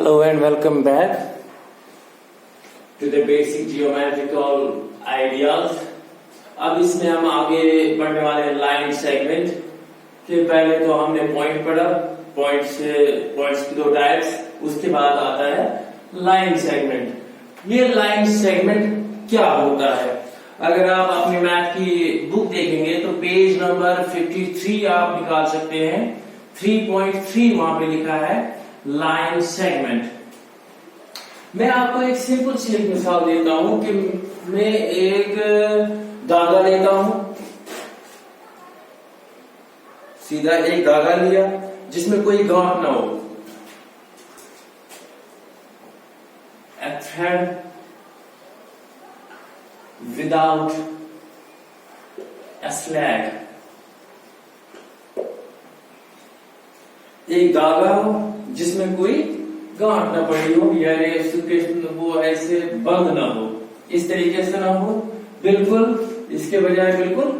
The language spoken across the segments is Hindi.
Hello and welcome back to the basic geometrical ideas. अब इसमें हम आगे बढ़ने वाले हैं लाइन सेगमेंट के। पहले तो हमने पॉइंट पढ़ा, पॉइंट्स की दो टाइप्स, उसके बाद आता है लाइन सेगमेंट। ये लाइन सेगमेंट क्या होता है? अगर आप अपने मैथ की बुक देखेंगे तो पेज नंबर 53 आप निकाल सकते हैं। 3.3 वहां पे लिखा है लाइन सेगमेंट। मैं आपको एक सिंपल सी एक मिसाल देता हूं कि मैं एक धागा लेता हूं, सीधा एक धागा लिया जिसमें कोई गांठ ना हो, a thread without a slag। एक धागा हो जिसमें कोई गांठ ना पड़ी हो, यानी वो ऐसे बंद ना हो, इस तरीके से ना हो, बिल्कुल इसके बजाय बिल्कुल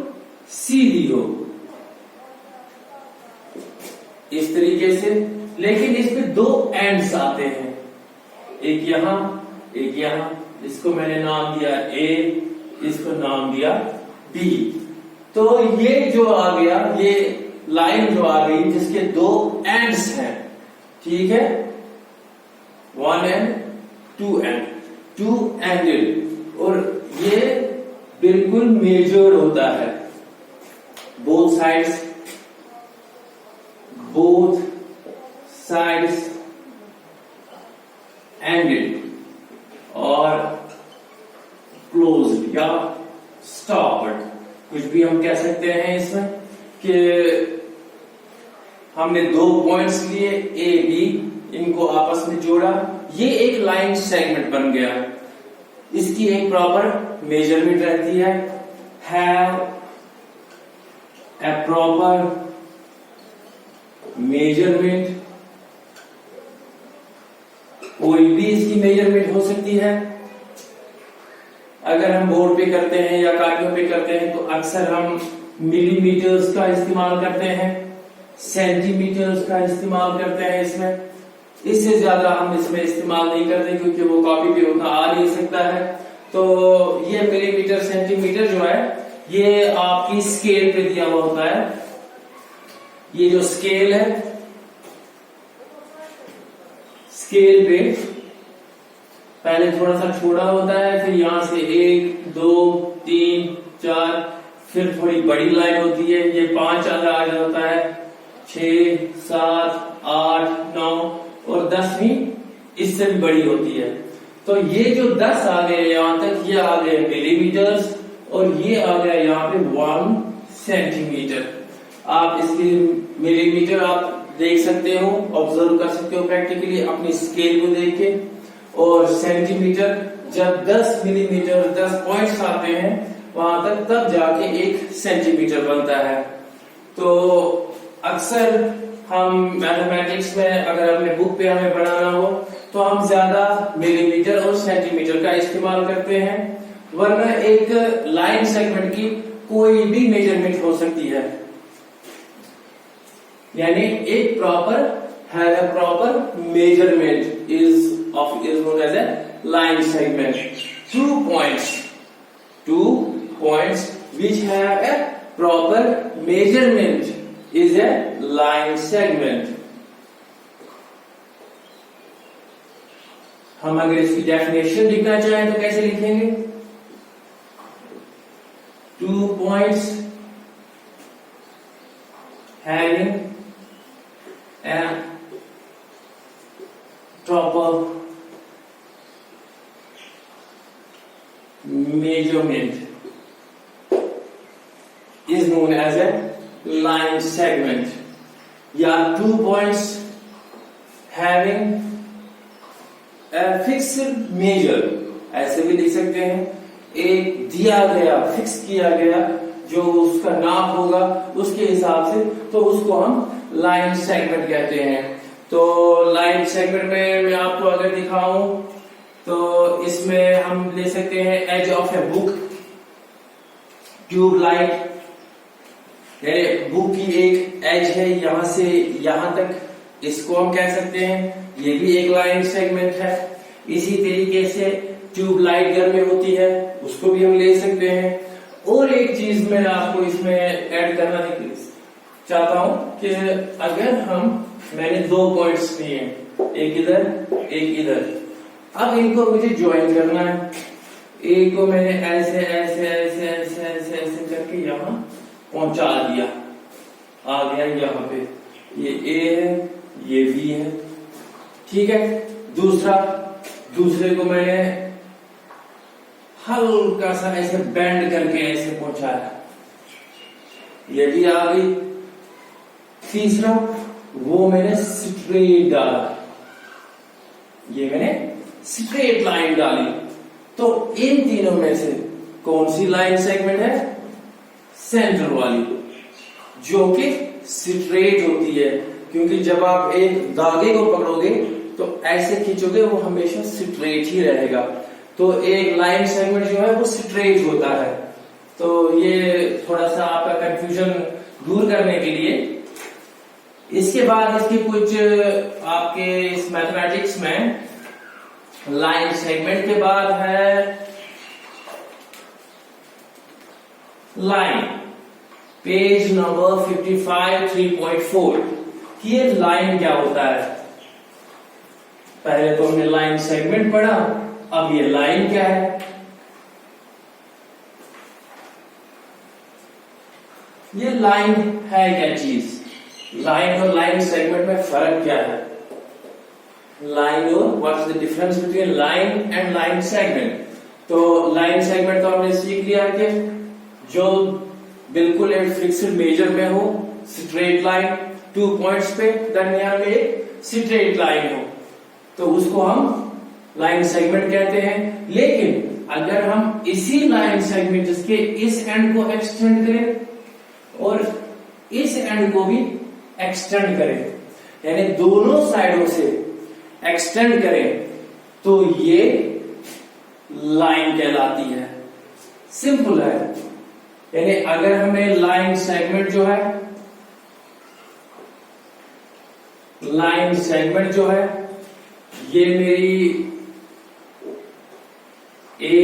सीधी हो, इस तरीके से। लेकिन इसमें दो एंड्स आते हैं, एक यहां एक यहां। इसको मैंने नाम दिया ए, इसको नाम दिया बी। तो ये जो आ गया, ये लाइन जो आ गई जिसके दो एंड्स हैं, ठीक है, 1 एंड 2 एंड, 2 एंडेड, और ये बिल्कुल मेजर्ड होता है, बोथ साइड्स एंडेड और क्लोज्ड या स्टॉप्ड, कुछ भी हम कह सकते हैं इसमें। कि हमने दो पॉइंट्स लिए ए बी, इनको आपस में जोड़ा, ये एक लाइन सेगमेंट बन गया। इसकी एक प्रॉपर मेजरमेंट रहती है, हैव ए प्रॉपर मेजरमेंट। कोई भी इसकी मेजरमेंट हो सकती है। अगर हम बोर्ड पे करते हैं या कापियों पे करते हैं तो अक्सर हम मिलीमीटर्स का इस्तेमाल करते हैं, सेंटीमीटर्स का इस्तेमाल करते हैं इसमें। इससे ज्यादा हम इसमें इस्तेमाल नहीं करते क्योंकि वो कॉपी पे उतना आ नहीं सकता है। तो ये मिलीमीटर सेंटीमीटर जो है ये आपकी स्केल पे दिया हुआ होता है। ये जो स्केल है, स्केल पे पहले थोड़ा सा छोटा होता है, फिर यहां से 1 2 3 4, फिर थोड़ी बड़ी लाइन होती है, ये 5 आ जाता है, 6 7 8 9 और 10वीं इससे भी बड़ी होती है। तो ये जो 10 आ गए यहां तक, ये आ गए मिलीमीटर्स, और ये आ गया यहाँ पे 1 सेंटीमीटर। आप इसकी मिलीमीटर आप देख सकते हो, ऑब्जर्व कर सकते हो प्रैक्टिकली अपनी स्केल को देख के। और सेंटीमीटर जब 10 मिलीमीटर 10 पॉइंट्स आते हैं वहां तक, तब जाके 1 सेंटीमीटर बनता है। तो अक्सर हम मैथमेटिक्स में अगर अपने बुक पे हमें बनाना हो तो हम ज्यादा मिलीमीटर और सेंटीमीटर का इस्तेमाल करते हैं, वरना एक लाइन सेगमेंट की कोई भी मेजरमेंट हो सकती है। यानी एक proper measurement is known as a line segment. 2 points which have a proper measurement is a line segment। हम अगर इसकी डेफिनेशन लिखना चाहें तो कैसे लिखेंगे? 2 points having a proper measurement is known as a line segment। या 2 points having a fixed measure, ऐसे भी लिख सकते हैं। एक दिया गया, फिक्स किया गया जो उसका नाप होगा उसके हिसाब से, तो उसको हम लाइन सेगमेंट कहते हैं। तो लाइन सेगमेंट में मैं आपको अगर दिखाऊं तो इसमें हम ले सकते हैं edge of a book, tube light, book की एक एज है, यहां से यहां तक इसको हम कह सकते हैं ये भी एक लाइन सेगमेंट है। इसी तरीके से ट्यूबलाइट घर में होती है, उसको भी हम ले सकते हैं। और एक चीज मैं आपको इसमें ऐड करना चाहता हूं कि अगर मैंने 2 पॉइंट्स लिए, एक इधर एक इधर, अब इनको मुझे ज्वाइन करना है। ए को मैंने ऐसे ऐसे ऐसे ऐसे ऐसे ऐसे करके यहां पहुंचा दिया, आ गया यहां पे, ये ए है ये बी है, ठीक है। दूसरे को मैंने हल्का सा ऐसे बेंड करके ऐसे पहुंचाया, ये भी आ गई। तीसरा वो मैंने स्ट्रेट डाला, ये मैंने स्ट्रेट लाइन डाली। तो इन तीनों में से कौन सी लाइन सेगमेंट है? सेंटर वाली, जो कि स्ट्रेट होती है, क्योंकि जब आप एक धागे को पकड़ोगे तो ऐसे खींचोगे, वो हमेशा स्ट्रेट ही रहेगा। तो एक लाइन सेगमेंट जो है वो स्ट्रेट होता है। तो ये थोड़ा सा आपका कंफ्यूजन दूर करने के लिए, इसके बाद इसकी कुछ आपके इस मैथमेटिक्स में लाइन सेगमेंट के बाद है लाइन, पेज नंबर 55 3.4 कि ये लाइन क्या होता है। पहले तो हमने लाइन सेगमेंट पढ़ा, अब ये लाइन क्या है। ये लाइन है क्या चीज? लाइन और लाइन सेगमेंट में फर्क क्या है? लाइन और what's the difference between line and line segment? तो लाइन सेगमेंट तो हमने सीख लिया कि जो बिल्कुल एक फिक्स्ड मेजर में हो, स्ट्रेट लाइन, 2 पॉइंट्स पे दरमियान में एक स्ट्रेट लाइन हो, तो उसको हम लाइन सेगमेंट कहते हैं। लेकिन अगर हम इसी लाइन सेगमेंट जिसके इस एंड को एक्सटेंड करें और इस एंड को भी एक्सटेंड करें, यानी दोनों साइडों से एक्सटेंड करें, तो ये लाइन कहलाती है। सिंपल है। यानी अगर हमें लाइन सेगमेंट जो है, लाइन सेगमेंट जो है ये मेरी ए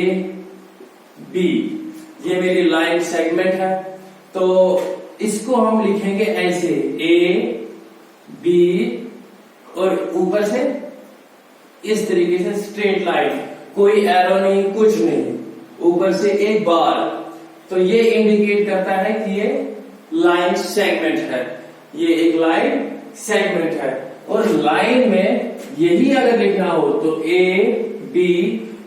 बी, ये मेरी लाइन सेगमेंट है, तो इसको हम लिखेंगे ऐसे ए बी और ऊपर से इस तरीके से स्ट्रेट लाइन, कोई एरो नहीं कुछ नहीं, ऊपर से एक बार। तो ये इंडिकेट करता है कि ये लाइन सेगमेंट है, ये एक लाइन सेगमेंट है। और लाइन में यही अगर लिखना हो तो ए बी,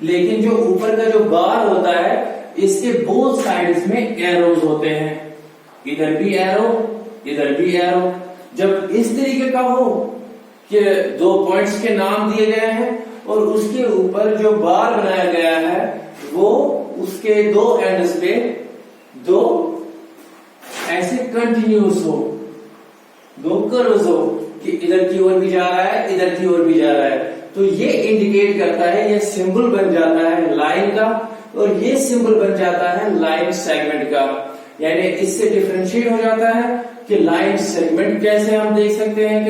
लेकिन जो ऊपर का जो बार होता है इसके बोथ साइड्स में एरोज होते हैं, इधर भी एरो इधर भी एरो। जब इस तरीके का हो कि 2 पॉइंट्स के नाम दिए गए हैं और उसके ऊपर जो बार बनाया गया है वो उसके 2 एंड्स पे 2 ऐसे कंटिन्यूस हो, 2 कर्व्स हो कि इधर की ओर भी जा रहा है इधर की ओर भी जा रहा है, तो ये इंडिकेट करता है, ये सिंबल बन जाता है लाइन का और ये सिंबल बन जाता है लाइन सेगमेंट का। यानी इससे डिफरेंशिएट हो जाता है कि लाइन सेगमेंट कैसे हम देख सकते हैं।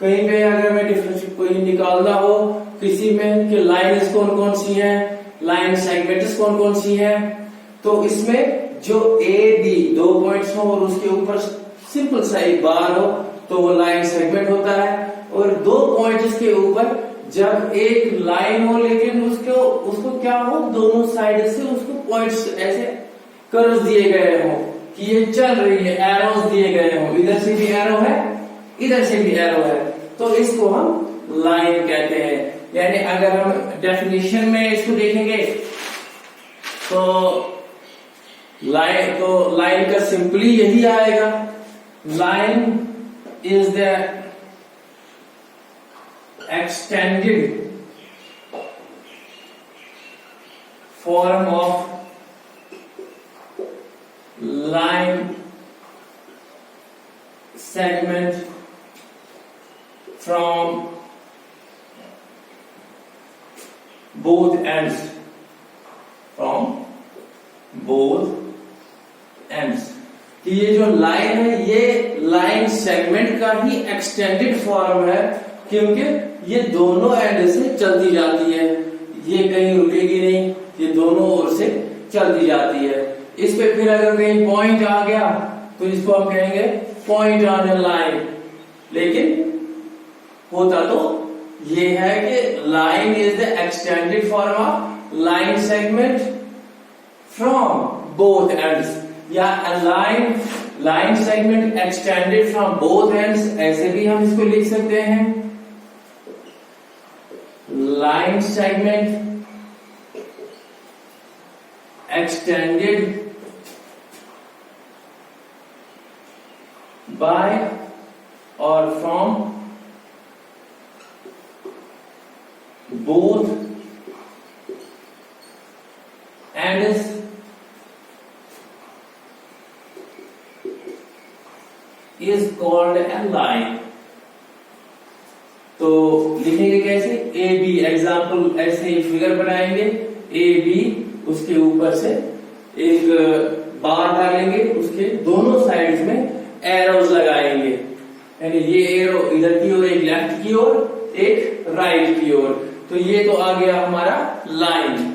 कहीं पे अगर हमें डिफरेंशिएट कोई निकालना हो किसी में कि लाइन्स कौन कौन सी हैं, लाइन सेगमेंट्स कौन कौन सी हैं, तो इसमें जो ए बी 2 पॉइंट्स हो और उसके ऊपर सिंपल सा एक बार हो तो वो लाइन सेगमेंट होता है। और 2 पॉइंट्स के ऊपर जब एक लाइन हो लेकिन उसको क्या हो, दोनों साइड से उसको पॉइंट्स ऐसे कर्व्स दिए गए हो कि ये चल रही है, एरोस दिए गए हो, इधर से भी एरो है इधर से भी एरो है, तो इसको हम लाइन कहते हैं। यानी अगर हम डेफिनेशन में इसको देखेंगे तो लाइन का सिंपली यही आएगा, line is the extended form of line segment from both ends, from both ends। कि ये जो लाइन है ये लाइन सेगमेंट का ही एक्सटेंडेड फॉर्म है, क्योंकि ये दोनों एंड से चलती जाती है, ये कहीं रुकेगी नहीं, ये दोनों ओर से चलती जाती है। इस पे फिर अगर कहीं पॉइंट आ गया तो इसको हम कहेंगे पॉइंट ऑन ए लाइन, लेकिन होता तो ये है कि line is the extended form of line segment from both ends, या line segment extended from both ends, ऐसे भी हम इसको लिख सकते हैं। लाइन सेगमेंट एक्सटेंडेड बाय और from both ends is called a line। तो लिखेंगे कैसे, ए बी, एग्जाम्पल ऐसे फिगर बनाएंगे, ए बी, उसके ऊपर से एक बार डालेंगे, उसके दोनों साइड्स में एरोज लगाएंगे, यानी ये एरो इधर की ओर, एक लेफ्ट की ओर, एक राइट की ओर, तो ये तो आ गया हमारा लाइन।